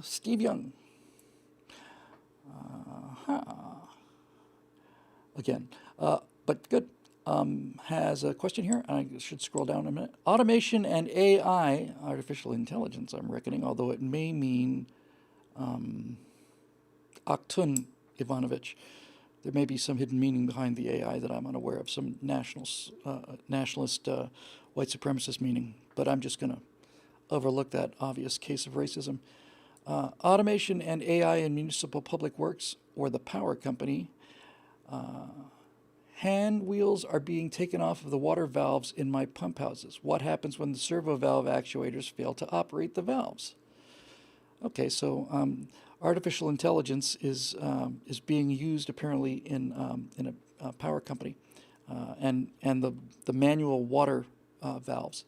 Steve Young. Huh. Again, but good. Has a question here. I should scroll down a minute. Automation and AI, artificial intelligence, I'm reckoning, although it may mean Aktun Ivanovich. There may be some hidden meaning behind the AI that I'm unaware of, some nationalist white supremacist meaning, but I'm just going to overlook that obvious case of racism. Automation and AI in municipal public works or the power company. Hand wheels are being taken off of the water valves in my pump houses. What happens when the servo valve actuators fail to operate the valves? Okay, so artificial intelligence is being used apparently in a power company, and the manual water valves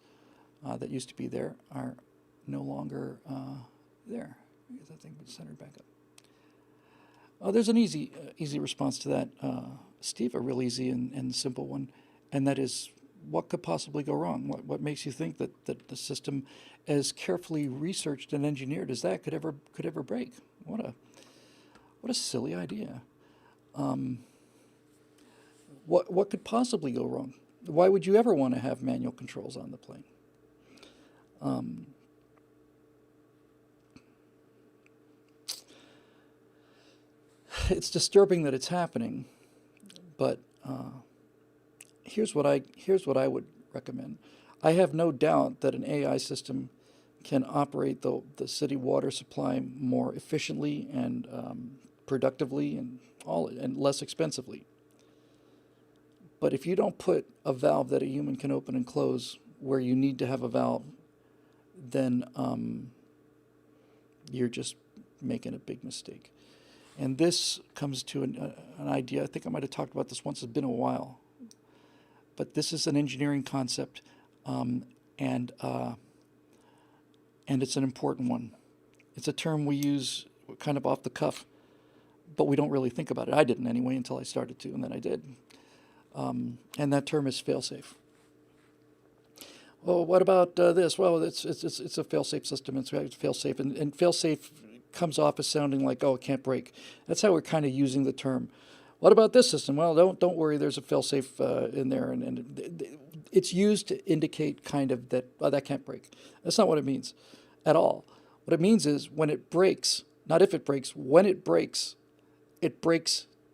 that used to be there are no longer there. Get that thing centered back up. There's an easy response to that, Steve, a real easy and simple one, and that is, what could possibly go wrong? What makes you think that the system, as carefully researched and engineered as that, could ever break? What a silly idea. What could possibly go wrong? Why would you ever want to have manual controls on the plane? It's disturbing that it's happening, but here's what I would recommend. I have no doubt that an AI system can operate the city water supply more efficiently and productively and less expensively. But if you don't put a valve that a human can open and close where you need to have a valve, then you're just making a big mistake. And this comes to an idea. I think I might have talked about this once. It's been a while. But this is an engineering concept, and it's an important one. It's a term we use kind of off the cuff, but we don't really think about it. I didn't anyway until I started to, and then I did. And that term is FailSafe. Well, what about this? Well, it's a FailSafe system. It's FailSafe, and FailSafe comes off as sounding like, oh, it can't break. That's how we're kind of using the term. What about this system? Well, don't worry. There's a FailSafe in there, and it's used to indicate kind of that that can't break. That's not what it means at all. What it means is when it breaks, not if it breaks, when it breaks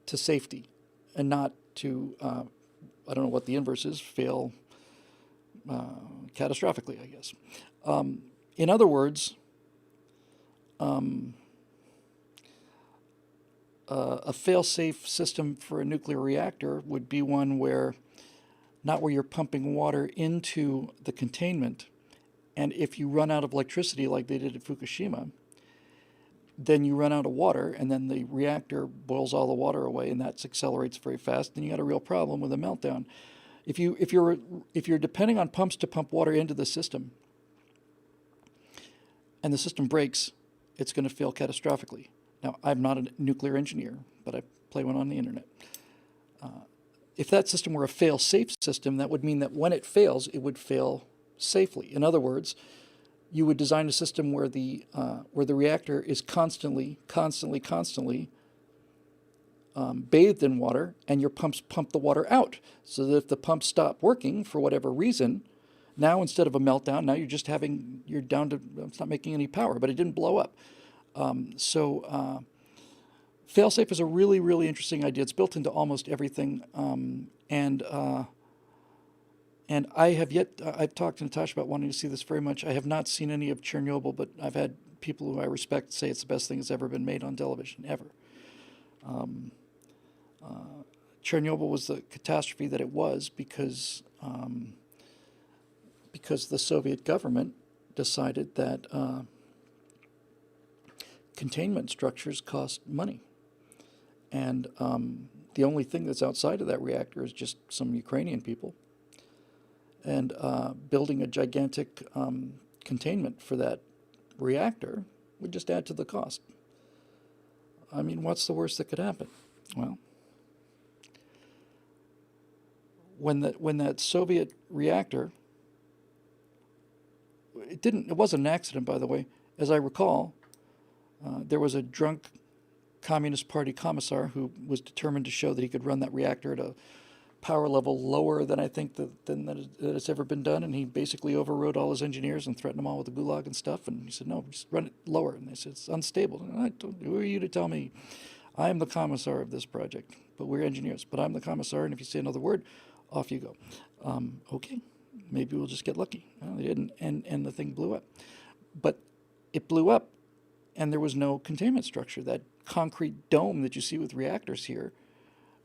to safety, and not to I don't know what the inverse is. Fail catastrophically, I guess. In other words, a fail-safe system for a nuclear reactor would be one where, not where you're pumping water into the containment, and if you run out of electricity like they did at Fukushima, then you run out of water, and then the reactor boils all the water away, and that accelerates very fast, and you got a real problem with a meltdown. If you're depending on pumps to pump water into the system, and the system breaks, it's going to fail catastrophically. Now, I'm not a nuclear engineer, but I play one on the internet. If that system were a fail-safe system, that would mean that when it fails, it would fail safely. In other words, you would design a system where the reactor is constantly bathed in water, and your pumps pump the water out. So that if the pumps stop working for whatever reason, now instead of a meltdown, now you're down to, it's not making any power, but it didn't blow up. Failsafe is a really, really interesting idea. It's built into almost everything, and I've talked to Natasha about wanting to see this very much. I have not seen any of Chernobyl, but I've had people who I respect say it's the best thing that's ever been made on television, ever. Chernobyl was the catastrophe that it was because the Soviet government decided that containment structures cost money. And the only thing that's outside of that reactor is just some Ukrainian people. And building a gigantic containment for that reactor would just add to the cost. I mean, what's the worst that could happen? Well, when that Soviet reactor, it wasn't an accident, by the way. As I recall, There was a drunk Communist Party commissar who was determined to show that he could run that reactor at a power level lower than I think that it's ever been done, and he basically overrode all his engineers and threatened them all with the gulag and stuff. And he said, "No, just run it lower." And they said, "It's unstable." And who are you to tell me? I am the commissar of this project, but we're engineers. But I'm the commissar, and if you say another word, off you go. Okay, maybe we'll just get lucky. Well, they didn't, and the thing blew up. But it blew up, and there was no containment structure. That concrete dome that you see with reactors here.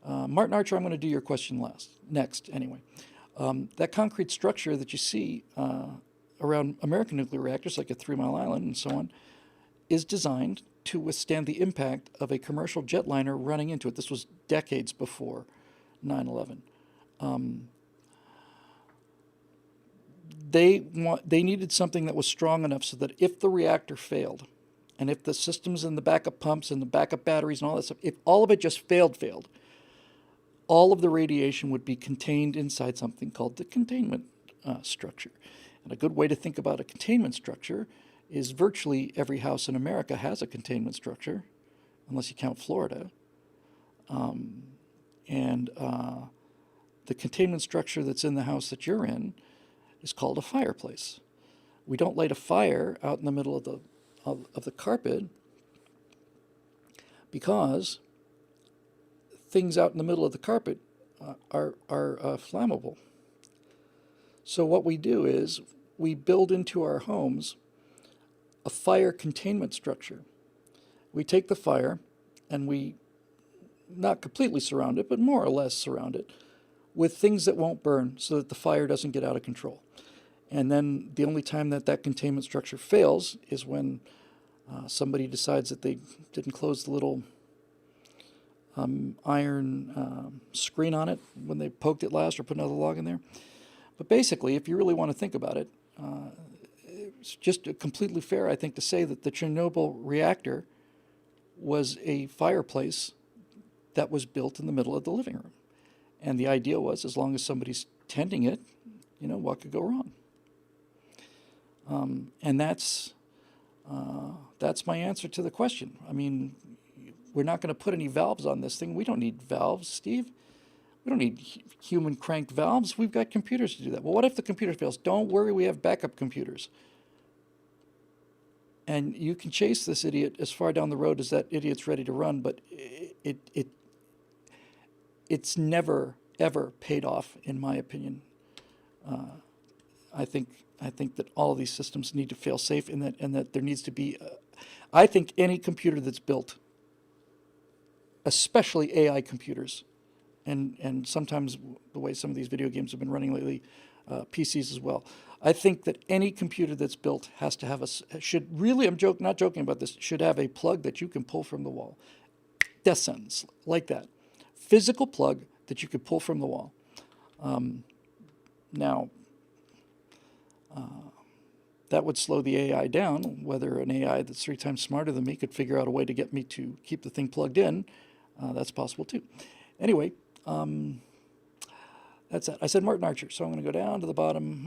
Martin Archer, I'm going to do your question next, anyway. That concrete structure that you see around American nuclear reactors, like at 3 Mile Island and so on, is designed to withstand the impact of a commercial jetliner running into it. This was decades before 9/11. They needed something that was strong enough so that if the reactor failed, and if the systems and the backup pumps and the backup batteries and all that stuff, if all of it just failed, all of the radiation would be contained inside something called the containment structure. And a good way to think about a containment structure is virtually every house in America has a containment structure, unless you count Florida. The containment structure that's in the house that you're in is called a fireplace. We don't light a fire out in the middle of the carpet because things out in the middle of the carpet are flammable. So what we do is we build into our homes a fire containment structure. We take the fire and we not completely surround it, but more or less surround it with things that won't burn so that the fire doesn't get out of control. And then the only time that containment structure fails is when somebody decides that they didn't close the little iron screen on it when they poked it last or put another log in there. But basically, if you really want to think about it, it's just completely fair, I think, to say that the Chernobyl reactor was a fireplace that was built in the middle of the living room. And the idea was, as long as somebody's tending it, what could go wrong? And that's my answer to the question. I mean, we're not going to put any valves on this thing. We don't need valves, Steve. We don't need human cranked valves. We've got computers to do that. Well, what if the computer fails? Don't worry, we have backup computers. And you can chase this idiot as far down the road as that idiot's ready to run, but it's never, ever paid off, in my opinion. I think that all of these systems need to fail safe, and that there needs to be. I think any computer that's built, especially AI computers, and sometimes the way some of these video games have been running lately, PCs as well. I think that any computer that's built has to have not joking about this, should have a plug that you can pull from the wall. Death sentence, like that. Physical plug that you could pull from the wall. Now, that would slow the AI down. Whether an AI that's 3 times smarter than me could figure out a way to get me to keep the thing plugged in, that's possible too. Anyway, that's it. I said Martin Archer, so I'm going to go down to the bottom.